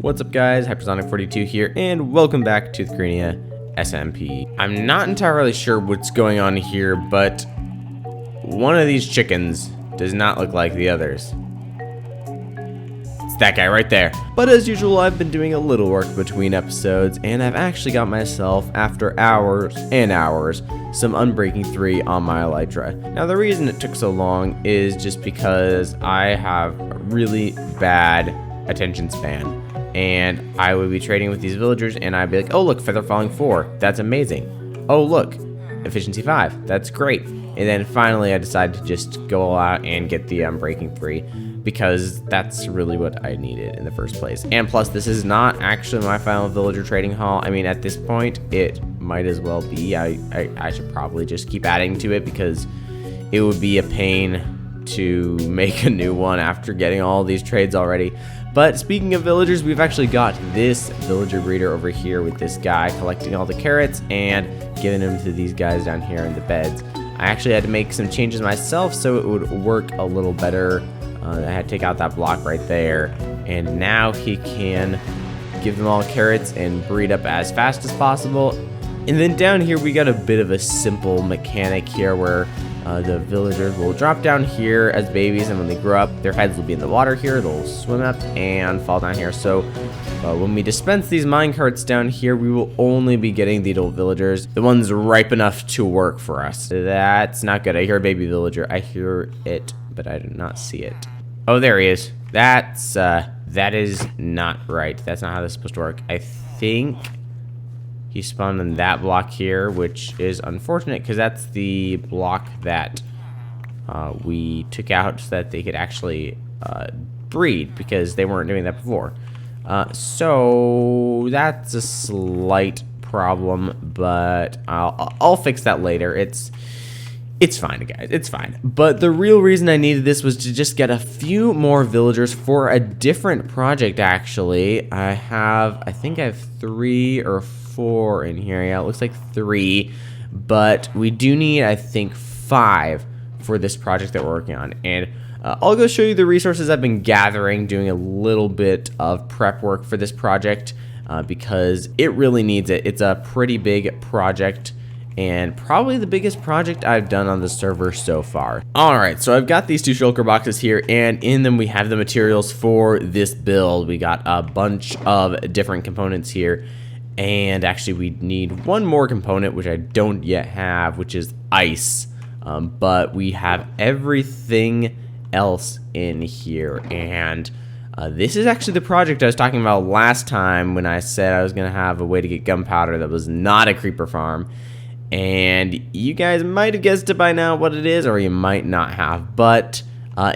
What's up guys, Hypersonic42 here, and welcome back to the Krenia SMP. I'm not entirely sure what's going on here, but one of these chickens does not look like the others. It's that guy right there. But as usual, I've been doing a little work between episodes, and I've actually got myself, after hours and hours, some Unbreaking 3 on my Elytra. Now the reason it took so long is just because I have a really bad attention span. And I would be trading with these villagers and I'd be like, oh look, feather falling 4, that's amazing. Oh look, efficiency 5, that's great. And then finally I decided to just go all out and get the Unbreaking 3 because that's really what I needed in the first place. And plus this is not actually my final villager trading haul. I mean, at this point it might as well be. I should probably just keep adding to it because it would be a pain to make a new one after getting all these trades already. But speaking of villagers, we've actually got this villager breeder over here with this guy collecting all the carrots and giving them to these guys down here in the beds. I actually had to make some changes myself so it would work a little better. I had to take out that block right there, and now he can give them all carrots and breed up as fast as possible. And then down here we got a bit of a simple mechanic here where the villagers will drop down here as babies, and when they grow up, their heads will be in the water here. They'll swim up and fall down here. So when we dispense these mine carts down here, we will only be getting the adult villagers, the ones ripe enough to work for us. That's not good. I hear a baby villager. I hear it, but I do not see it. Oh, there he is. That is not right. That's not how this is supposed to work. I think he spawned in that block here, which is unfortunate because that's the block that we took out so that they could actually breed, because they weren't doing that before. So that's a slight problem, but I'll fix that later. It's fine, guys. It's fine. But the real reason I needed this was to just get a few more villagers for a different project, actually. I think I have 3 or 4 in here. Yeah, it looks like 3. But we do need, I think, 5 for this project that we're working on. And I'll go show you the resources I've been gathering, doing a little bit of prep work for this project because it really needs it. It's a pretty big project, and probably the biggest project I've done on the server so far. Alright, so I've got these 2 shulker boxes here, and in them we have the materials for this build. We got a bunch of different components here, and actually we need one more component, which I don't yet have, which is ice. But we have everything else in here, and this is actually the project I was talking about last time when I said I was going to have a way to get gunpowder that was not a creeper farm. And you guys might have guessed it by now what it is, or you might not have. But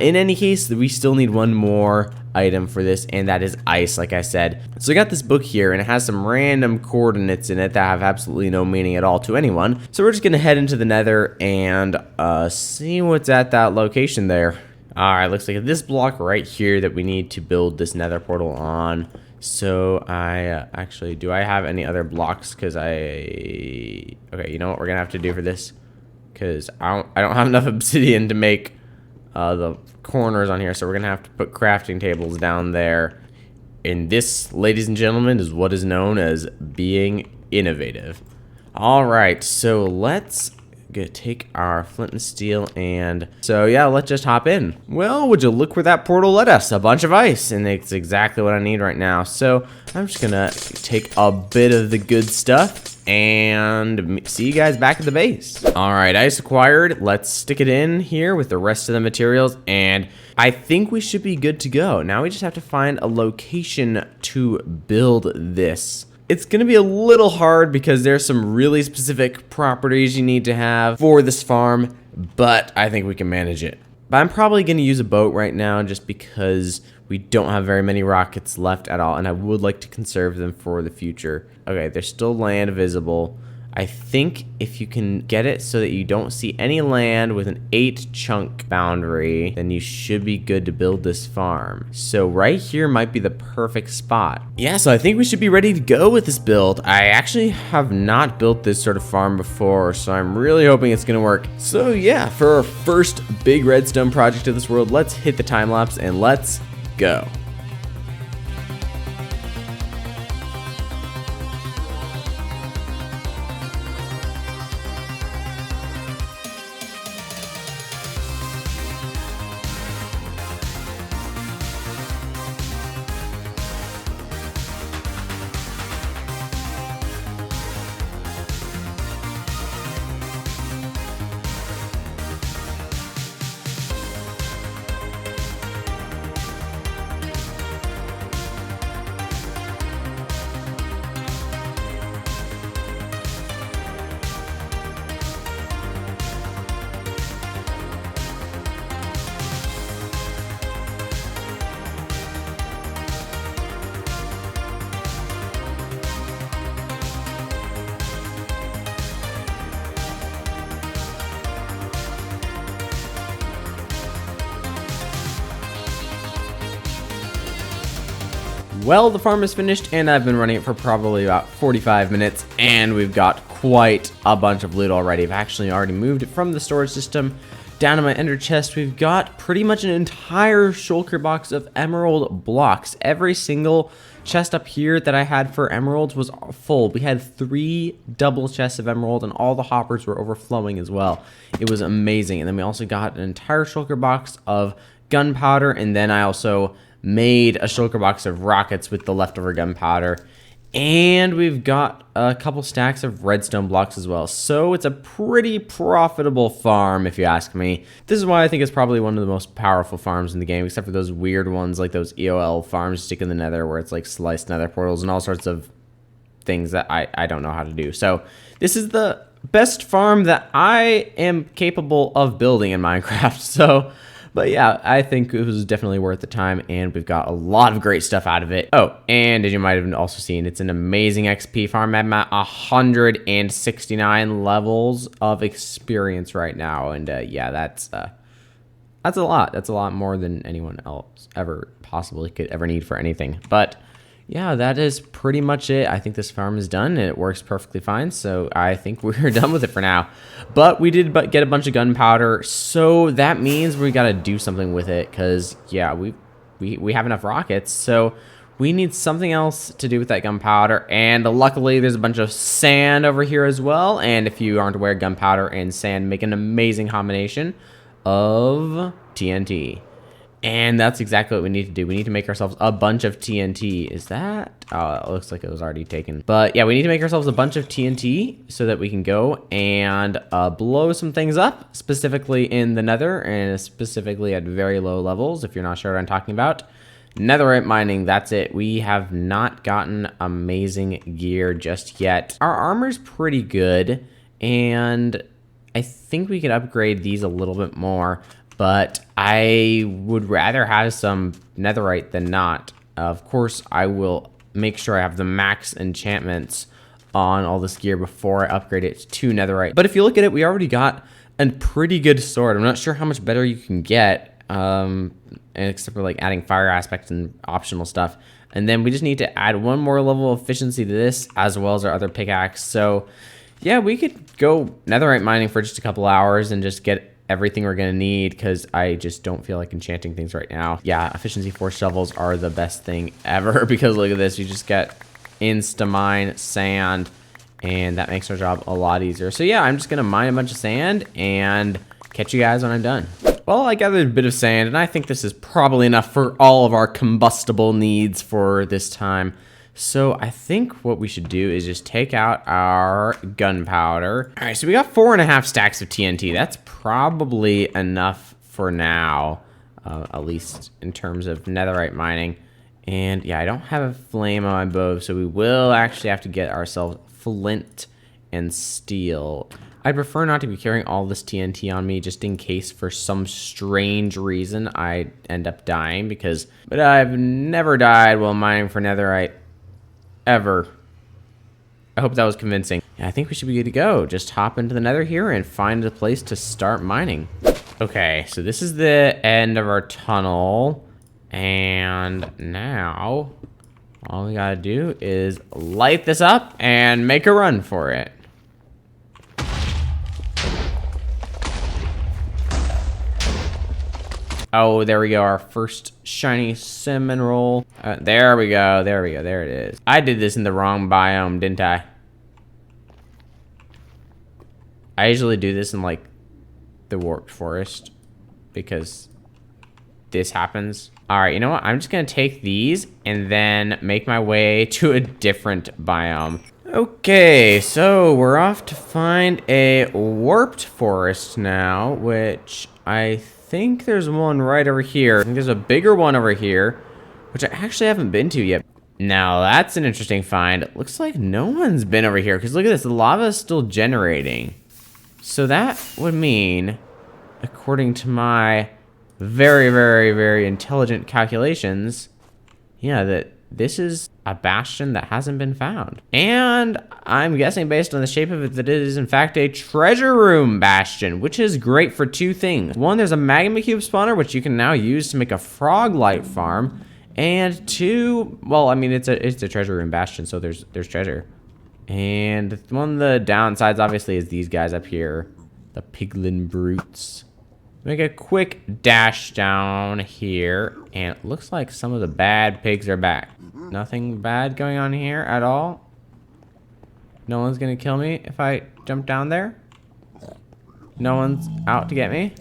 in any case, we still need one more item for this, and that is ice, like I said. So I got this book here, and it has some random coordinates in it that have absolutely no meaning at all to anyone. So we're just going to head into the nether and see what's at that location there. Alright, looks like this block right here that we need to build this nether portal on. So actually, do I have any other blocks? Because okay, you know what we're gonna have to do for this, because I don't have enough obsidian to make the corners on here, so we're gonna have to put crafting tables down there. And this, ladies and gentlemen, is what is known as being innovative. All right, so let's take our flint and steel, and so yeah, let's just hop in. Well, would you look where that portal led us? A bunch of ice, and it's exactly what I need right now. So I'm just gonna take a bit of the good stuff and see you guys back at the base. All right, ice acquired. Let's stick it in here with the rest of the materials, and I think we should be good to go. Now we just have to find a location to build this. It's going to be a little hard because there's some really specific properties you need to have for this farm, but I think we can manage it. But I'm probably going to use a boat right now just because we don't have very many rockets left at all, and I would like to conserve them for the future. Okay, there's still land visible. I think if you can get it so that you don't see any land with an 8 chunk boundary, then you should be good to build this farm. So right here might be the perfect spot. Yeah, so I think we should be ready to go with this build. I actually have not built this sort of farm before, so I'm really hoping it's gonna work. So yeah, for our first big redstone project of this world, let's hit the time lapse and let's go. Well, the farm is finished, and I've been running it for probably about 45 minutes, and we've got quite a bunch of loot already. I've actually already moved it from the storage system down to my ender chest. We've got pretty much an entire shulker box of emerald blocks. Every single chest up here that I had for emeralds was full. We had 3 double chests of emerald, and all the hoppers were overflowing as well. It was amazing. And then we also got an entire shulker box of gunpowder, and then I also made a shulker box of rockets with the leftover gunpowder. And we've got a couple stacks of redstone blocks as well. So it's a pretty profitable farm, if you ask me. This is why I think it's probably one of the most powerful farms in the game, except for those weird ones like those EOL farms stick in the nether where it's like sliced nether portals and all sorts of things that I don't know how to do. So this is the best farm that I am capable of building in Minecraft. So... but yeah, I think it was definitely worth the time, and we've got a lot of great stuff out of it. Oh, and as you might have also seen, it's an amazing XP farm. I'm at 169 levels of experience right now, and yeah, that's a lot. That's a lot more than anyone else ever possibly could ever need for anything. But yeah, that is pretty much it. I think this farm is done, and it works perfectly fine, so I think we're done with it for now. But we did get a bunch of gunpowder, so that means we gotta do something with it, because, yeah, we have enough rockets, so we need something else to do with that gunpowder, and luckily there's a bunch of sand over here as well, and if you aren't aware, gunpowder and sand make an amazing combination of TNT. And that's exactly what we need to do. We need to make ourselves a bunch of TNT. Is that? Oh, it looks like it was already taken. But yeah, we need to make ourselves a bunch of TNT so that we can go and blow some things up, specifically in the nether and specifically at very low levels, if you're not sure what I'm talking about. Netherite mining, that's it. We have not gotten amazing gear just yet. Our armor's pretty good, and I think we could upgrade these a little bit more. But I would rather have some netherite than not. Of course, I will make sure I have the max enchantments on all this gear before I upgrade it to netherite. But if you look at it, we already got a pretty good sword. I'm not sure how much better you can get, except for like adding fire aspects and optional stuff. And then we just need to add one more level of efficiency to this, as well as our other pickaxe. So yeah, we could go netherite mining for just a couple hours and just get everything we're gonna need, because I just don't feel like enchanting things right now. Yeah, efficiency 4 shovels are the best thing ever, because look at this, you just get insta-mine sand, and that makes our job a lot easier. So yeah, I'm just gonna mine a bunch of sand and catch you guys when I'm done. Well, I gathered a bit of sand, and I think this is probably enough for all of our combustible needs for this time. So I think what we should do is just take out our gunpowder. All right, so we got 4.5 stacks of TNT. That's probably enough for now, at least in terms of netherite mining. And yeah, I don't have a flame on my bow, so we will actually have to get ourselves flint and steel. I'd prefer not to be carrying all this TNT on me, just in case for some strange reason I end up dying, but I've never died while mining for netherite. Ever. I hope that was convincing. Yeah, I think we should be good to go. Just hop into the nether here and find a place to start mining. Okay, so this is the end of our tunnel. And now, all we gotta do is light this up and make a run for it. Oh, there we go, our first shiny cinnamon roll. There we go, there it is. I did this in the wrong biome, didn't I? I usually do this in like the warped forest because this happens. All right, you know what? I'm just gonna take these and then make my way to a different biome. Okay, so we're off to find a warped forest now, which I think there's one right over here. I think there's a bigger one over here, which I actually haven't been to yet. Now that's an interesting find. It looks like no one's been over here, because look at this, the lava is still generating. So that would mean, according to my very, very, very intelligent calculations, yeah, that this is a bastion that hasn't been found. And I'm guessing based on the shape of it that it is in fact a treasure room bastion, which is great for 2 things. One, there's a magma cube spawner, which you can now use to make a frog light farm. And 2, well, I mean, it's a treasure room bastion, so there's treasure. And one of the downsides, obviously, is these guys up here, the piglin brutes. Make a quick dash down here, and it looks like some of the bad pigs are back. Nothing bad going on here at all. No one's gonna kill me if I jump down there. No one's out to get me.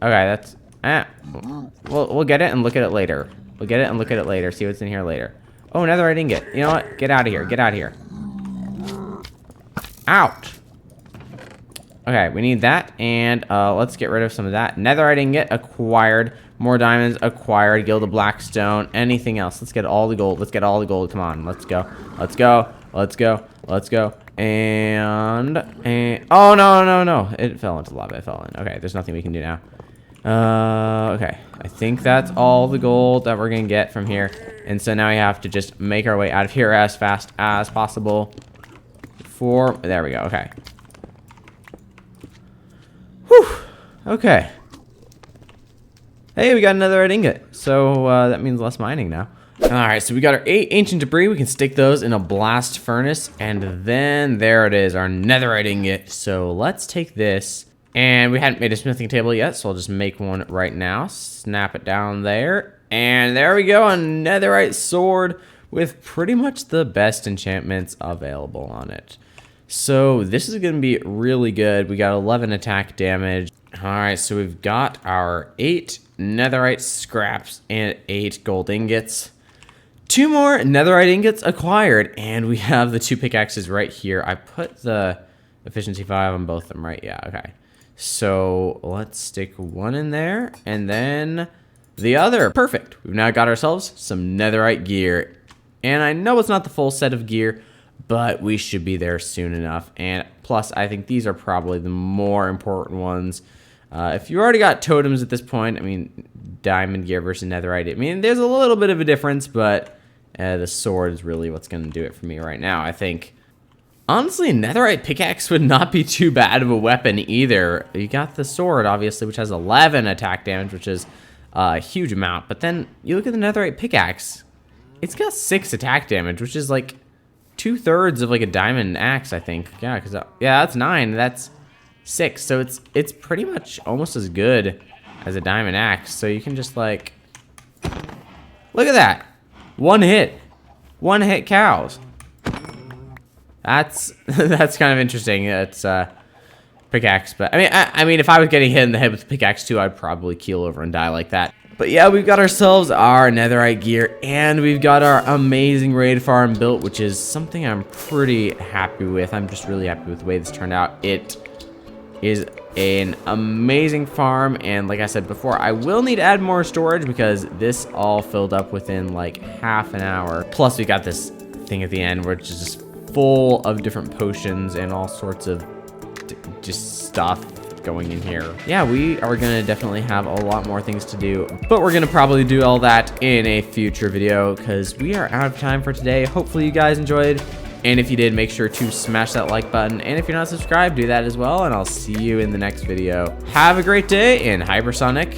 Okay, that's we'll get it and look at it later. We'll get it and look at it later. See what's in here later. Oh, netherite ingot. You know what? Get out of here. Get out of here. Out. Okay, we need that, and let's get rid of some of that. Netherite ingot acquired. More diamonds acquired. Guild of Blackstone. Anything else? Let's get all the gold. Let's get all the gold. Come on, let's go. Let's go. Let's go. Let's go. And oh no! It fell into lava. It fell in. Okay, there's nothing we can do now. Okay, I think that's all the gold that we're gonna get from here, and so now we have to just make our way out of here as fast as possible. There we go. Okay. Whew. Okay. Hey, we got another red ingot. So that means less mining now. Alright, so we got our 8 ancient debris. We can stick those in a blast furnace. And then there it is, our netherite ingot. So let's take this. And we hadn't made a smithing table yet, so I'll just make one right now. Snap it down there. And there we go, a netherite sword with pretty much the best enchantments available on it. So this is going to be really good. We got 11 attack damage. All right, so we've got our 8 netherite scraps and 8 gold ingots. 2 more netherite ingots acquired, and we have the 2 pickaxes right here. I put the efficiency 5 on both of them, right? Yeah, okay. So let's stick one in there, and then the other. Perfect. We've now got ourselves some netherite gear. And I know it's not the full set of gear, but we should be there soon enough. And plus, I think these are probably the more important ones. If you already got totems at this point, I mean, diamond gear versus netherite, I mean, there's a little bit of a difference, but the sword is really what's going to do it for me right now, I think. Honestly, netherite pickaxe would not be too bad of a weapon either. You got the sword, obviously, which has 11 attack damage, which is a huge amount. But then you look at the netherite pickaxe, it's got 6 attack damage, which is like 2/3 of like a diamond axe, I think. Yeah, because yeah, that's 9. That's 6. So it's pretty much almost as good as a diamond axe. So you can just like look at that, one hit cows. That's kind of interesting. It's pickaxe, but I mean, if I was getting hit in the head with the pickaxe too, I'd probably keel over and die like that. But yeah, we've got ourselves our netherite gear, and we've got our amazing raid farm built, which is something I'm pretty happy with. I'm just really happy with the way this turned out. It is an amazing farm, and like I said before, I will need to add more storage because this all filled up within like half an hour. Plus, we got this thing at the end which is just full of different potions and all sorts of just stuff going in here. Yeah, we are gonna definitely have a lot more things to do, but we're gonna probably do all that in a future video because we are out of time for today. Hopefully you guys enjoyed, and if you did, make sure to smash that like button, and if you're not subscribed, do that as well, and I'll see you in the next video. Have a great day, and hypersonic